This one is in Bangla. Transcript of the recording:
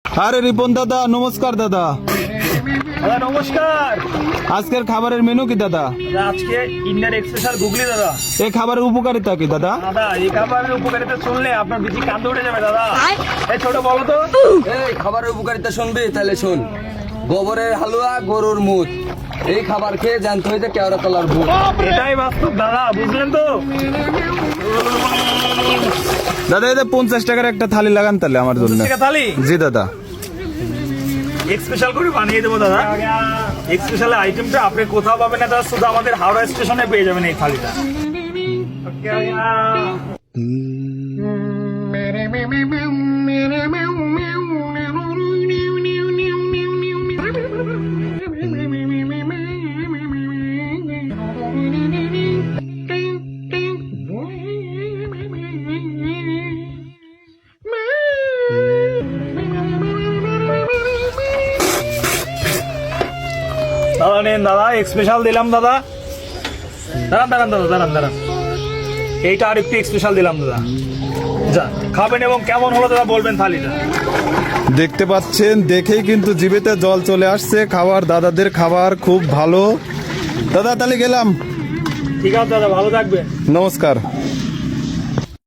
আরে রিপন দাদা, নমস্কার দাদা। দাদা নমস্কার। আজকের খাবারের মেনু কি দাদা? আজকে ইন্ডিয়ান স্পেশাল গুগলি দাদা। এই খাবারের উপকারিতা কি দাদা? দাদা এই খাবারের উপকারিতা শুনলে আপনার বেশি কান্দে উঠে যাবে দাদা। এই ছোট বলো তো। এই খাবারের উপকারিতা শুনবি তাহলে শোন। গোবরের হালুয়া, গরুর মুখ, এই খাবার খেয়ে জানতে হইতে কেওড়া তলার ভূত। এটাই বাস্তব দাদা, বুঝলেন তো? দাদা এতে 50 টাকার একটা থালি লাগান তাহলে আমার জন্য। 50 টাকা থালি? জি দাদা। স্পেশাল করে বানিয়ে দেবো দাদা। স্পেশাল আইটেমটা আপনি কোথাও পাবেন না দাদা, শুধু আমাদের হাওড়া স্টেশনে পেয়ে যাবেন এই থালিটা। দাদা নেন দাদা, স্পেশাল দিলাম দাদা। দাঁড়ান দাঁড়ান দাদা, দাঁড়ান দাঁড়ান, এইটা আর একটু স্পেশাল দিলাম দাদা। যা খাবেন এবং কেমন হলো দাদা বলবেন থালিটা। দেখতে পাচ্ছেন, দেখেই কিন্তু জিভেতে জল চলে আসছে। খাবার, দাদাদের খাবার খুব ভালো। দাদা তাহলে গেলাম। ঠিক আছে দাদা, ভালো থাকবেন। নমস্কার।